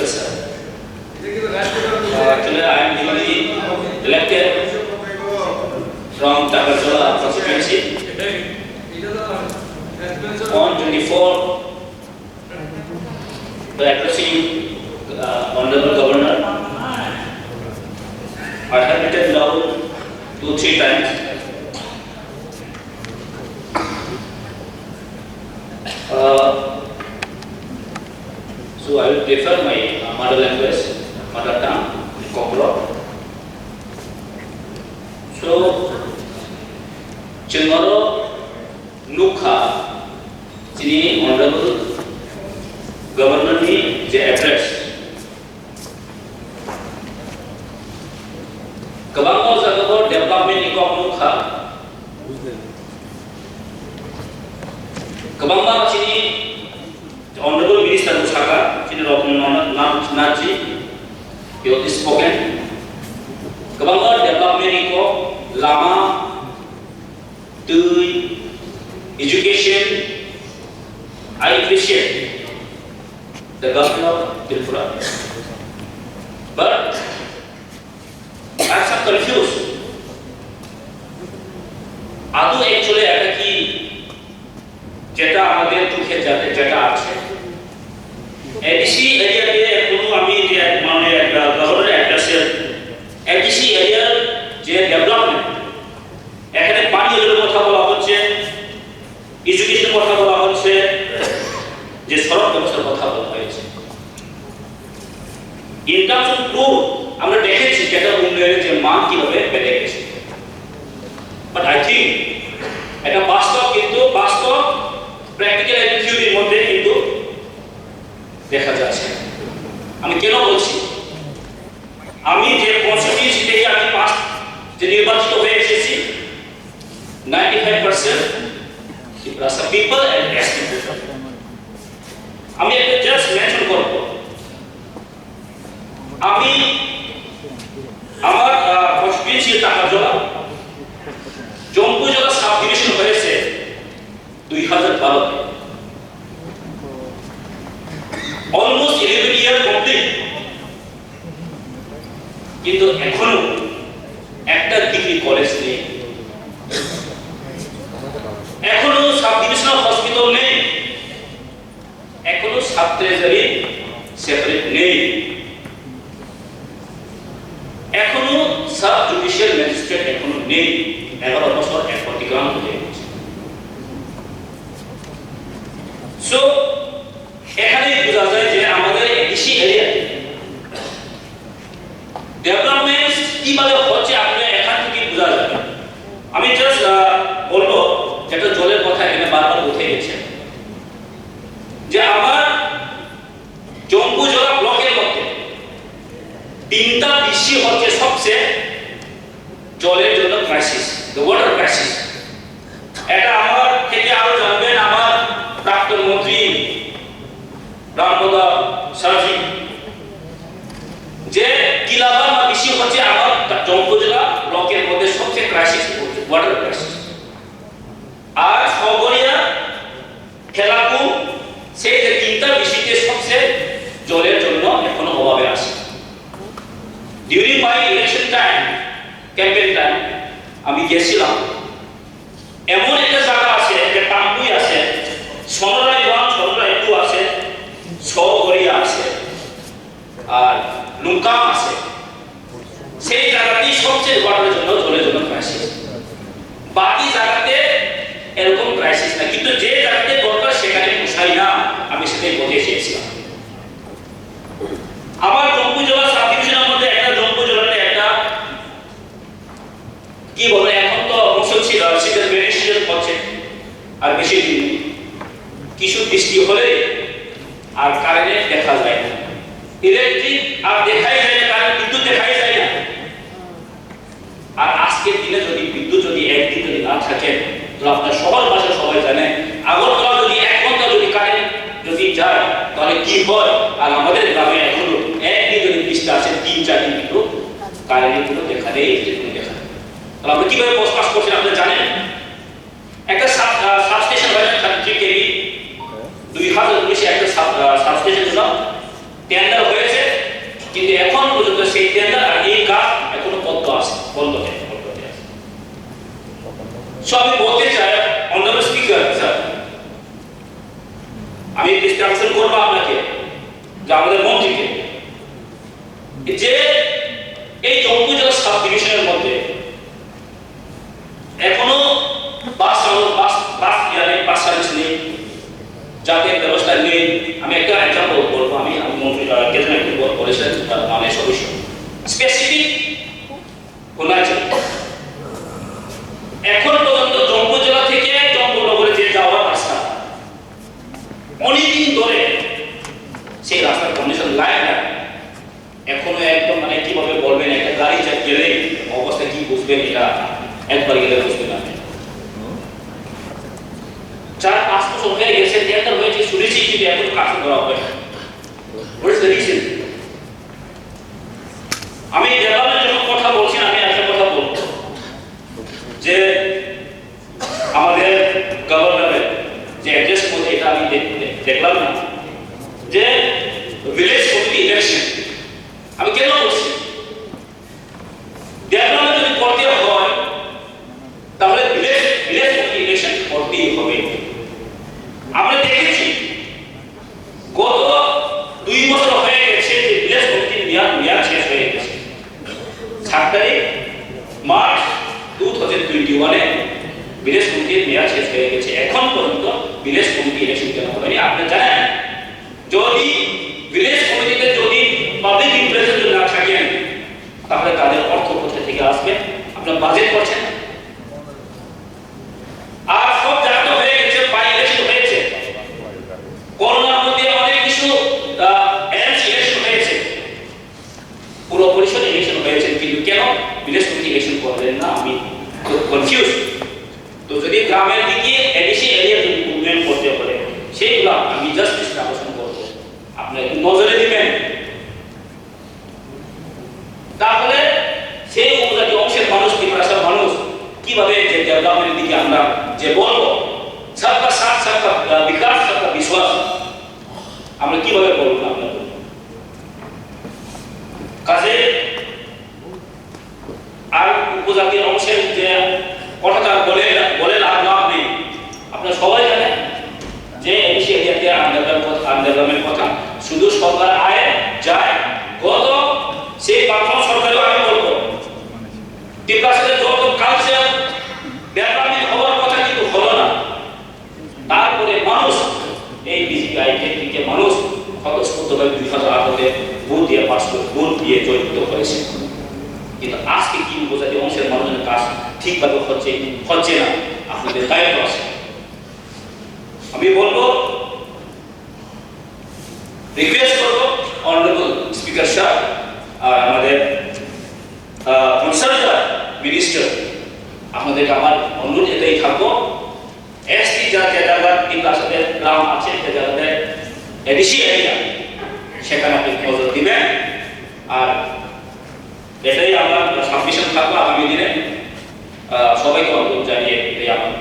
sir. Actually, I am newly elected from Tagarjola constituency on 24 to addressing Honorable Governor. I have written down 2-3 times. So I will prefer my mother language, mother tongue, Kokro. So, Chingoro Nukha, Chini Honorable Governor ni je address. Kabangor Zagabor Development Ikok Nukha. Kabangor Chini Honorable Minister Musaka, Chini Rotnanaji, he has spoken. Kabangor Development Ikok Lama, Tui, Education. I appreciate the government of Tripura, but I am some confused. Adu actually ada ki jeta amader tu khe jate jeta ache. ADC area te kono ami je mane governor address ADC area je development এখানে পানি জলের কথা বলা হচ্ছে, education কথা বলা হচ্ছে, যে সড়ক ব্যবস্থার কথা বলা হয়েছে। ইন টার্মস অফ গ্রোথ আমরা দেখেছি যেটা উন্নয়নের যে মান কিভাবে বেড়ে গেছে। বাট আই থিঙ্ক এটা বাস্তব, কিন্তু বাস্তব প্র্যাকটিক্যাল এবং থিওরির মধ্যে কিন্তু দেখা যাচ্ছে। আমি কেন বলছি, আমি যে কনস্টিটিউয়েন্সি থেকে আমি পাস্ট যে নির্বাচিত হয়ে এসেছি 95% Rasa people and ST people. আমি একটা জাস্ট মেনশন করব, আমি আমার কনস্টিটিউয়েন্সি টাকাজোলা জম্পুজোলা সাব ডিভিশন হয়েছে 2012-তে। অলমোস্ট 11 ইয়ার কমপ্লিট, কিন্তু এখনো একটা ডিগ্রি কলেজ নেই, এখনো সাব ডিভিশনাল হসপিটাল নেই, এখনো সাব ট্রেজারি সেপারেট নেই, এখনো সাব জুডিশিয়াল ম্যাজিস্ট্রেট এখনো নেই। 11 বছর অতিক্রান্ত হয়ে গেছে। সো এখানে বোঝা যায় যে আমাদের এডিসি এরিয়া ডেভেলপমেন্ট কিভাবে হচ্ছে আপনি এখান থেকে বোঝা যাবে। আমি জাস্ট বলবো, যেটা জলের কথা এখানে বারবার উঠে গেছে, যে আমার জম্পুজোলা ব্লকের মধ্যে 3টা ডিসি হচ্ছে সবচেয়ে জলের জন্য ক্রাইসিস, দ্য ওয়াটার ক্রাইসিস। এটা আমার থেকে আরো জানবেন আমার প্রাক্তন মন্ত্রী রামপদা সারজি, যে কিলাবা ডিসি হচ্ছে আমার জম্পুজোলা ব্লকের মধ্যে সবচেয়ে ক্রাইসিস ওয়াটার ক্রাইসিস। আর সগরিয়া খেলাকু সেই যে 3টা ডিস্ট্রিক্টে সবচেয়ে জলের জন্য এখনো অভাবে আছে। During my election time, campaign time, আমি গেছিলাম, এমন একটা জায়গা আছে, একটা টাম্পুই আছে, সনরাই 1, সনরাই 2 আছে, সগরিয়া আছে, আর লুকাম আছে। সেই জায়গাটি সবচেয়ে ওয়াটারের জন্য, জলের জন্য ক্রাইসিস। বাকি জায়গাতে এরকম ক্রাইসিস না, কিন্তু যে জায়গাতে দরকার সেখানে পোষায় না, আমি সেটাই বলতে চেয়েছিলাম। আমার জম্পুজোলা সাব ডিভিশনের মধ্যে একটা জম্পুজোলাতে একটা কি বলে, এখন তো মৌসুম ছিল, শীতের বেড়ে সিজন হচ্ছে, আর বেশি দিন কিছু বৃষ্টি হলে আর কারেন্ট দেখা যায় না, ইলেকট্রিক আর দেখাই যায় না, কারেন্ট বিদ্যুৎ দেখাই যায় না। আর আজকের দিনে যদি বিদ্যুৎ যদি একদিন যদি না থাকে, তো আপনার সবার বাসা সবাই জানে, আগরতলা যদি 1 ঘন্টা যদি কারেন্ট যদি যায় তাহলে কি হয়। আর আমাদের গ্রামে এখনো একদিন যদি বৃষ্টি আসে 3-4 দিন কিন্তু কারেন্ট গুলো দেখা দেয়, ইলেকট্রিক দেখা দেয়। তাহলে আমরা কিভাবে বসবাস করছি আপনারা জানেন। একটা সাবস্টেশন হয় 33 কেভি, 2019-এ একটা সাবস্টেশন জন্য টেন্ডার হয়েছে, কিন্তু এখন পর্যন্ত সেই টেন্ডার আর এই কাজ এখনো বন্ধ আছে। আমি বলতে চাই অনারেবল স্পিকার স্যার, আমি ডিস্ট্রাকশন করবো আপনাকে যে আমাদের মন্ত্রীকে, যে এই জম্মু জেলা সাব ডিভিশনের মধ্যে এখনো বাস সার্ভিস নেই, যাতায়াত ব্যবস্থা নেই। আমি একটা এক্সাম্পল বলবো, আমি মন্ত্রী কেন্দ্র বলেছিলেন মানে সদস্য স্পেসিফিক অরুণাচল এখন পর্যন্ত জম্মু জেলা থেকে জম্মুনগরে যে যাওয়ার রাস্তা অনেকদিন ধরে সেই রাস্তার কন্ডিশন লাইন না, এখনো একদম মানে কিভাবে বলবেন, একটা গাড়ি যা গেলে অবস্থা কি বুঝবেন, এটা একবার গেলে বুঝবেন না। 4-5 বছর হয়ে গেছে, টেন্ডার হয়েছে, শুনেছি কিন্তু এখন কাজ করা হয় না। What is the reason? আমি ডেভেলপমেন্ট যখন কথা বলছি, আমি একটা কথা বলবো যে আমাদের গভর্নমেন্টের যে অ্যাড্রেস মধ্যে এটা আমি দেখলাম না যে ভিলেজ কমিটি ইলেকশন। আমি কেন বলছি ডেভেলপমেন্ট যদি করতে হয় তাহলে ভিলেজ কমিটি ইলেকশন করতেই হবে। আমরা দেখেছি গত 2 বছর হয়ে গেছে যে ভিলেজ কমিটির মেয়াদ শেষ হয়ে গেছে। 7 তারিখ মার্চ 2021-এ ভিলেজ কমিটির মেয়াদ শেষ হয়ে গেছে। এখন পর্যন্ত ভিলেজ কমিটি ইলেকশন কেন হয়নি? আপনি জানেন, যদি ভিলেজ কমিটিতে যদি পাবলিক রিপ্রেজেন্টেটিভ না থাকেন তাহলে তাদের অর্থ কোথা থেকে আসবে? আপনার বাজেট করছেন না। আর সব জায়গা হয়ে গেছে, বাই ইলেকশন হয়েছে, করোনার মধ্যে অনেক কিছু ইলেকশন হয়েছে, পুরো পরিষদ ইলেকশন হয়েছে, কিন্তু কেন ভিলেজ কমিটি ইলেকশন করলেন না? আমি কনফিউজ। তো যদি গ্রামের দিকে এডিসি এরিয়া যদি উন্নয়ন করতে পারে সেইগুলো আমি জাস্ট ডিসকাশন করবো, আপনি একটু নজরে দিবেন, তাহলে সেই উপজাতি অংশের মানুষ, ত্রিপুরার মানুষ কিভাবে যে ডেভেলপমেন্টের দিকে আমরা যে বলবো সবকা সাথ সবকা বিকাশ সবকা বিশ্বাস, আমরা কিভাবে বলবো? আপনার কাজে আর উপজাতির অংশের যে কথাটা বলে লাভ নেই। আপনারা সবাই জানেন যে এডিসি এরিয়াতে আন্ডারডেভেলপমেন্ট কথা শুধু সরকার আয় যায়, গত সেই প্রাথমিক সরকারেও আমি বলবো ত্রিপুরার সাথে যত কালচার ডেভেলপমেন্ট হওয়ার কথা কিন্তু হলো না। তারপরে মানুষ এই বিজিআই থেকে মানুষ স্বতঃস্ফূর্তভাবে 2008-তে ভোট দিয়ে পাস করে, ভোট দিয়ে জয়যুক্ত করেছে। কিন্তু আজকে কি উপজাতি অংশের মানুষের কাজ ঠিকভাবে হচ্ছে না, আপনাদের দায়িত্ব আছে। আমি বলবো, রিকোয়েস্ট করবো অনারেবল স্পিকার সাহেব আর আমাদের কনসার্ন মিনিস্টার, আপনাদেরকে আমার অনুরোধ এটাই থাকবো, এসটি যা জায়গা ত্রিপুরার সাথে গ্রাম আছে, যে জায়গাতে এডিসি এরিয়া সেখানে আপনি নজর দিবেন। আর এটাই আমার সাবমিশন থাকবো আগামী দিনে। সবাইকে অনুরোধ জানিয়ে এই আমার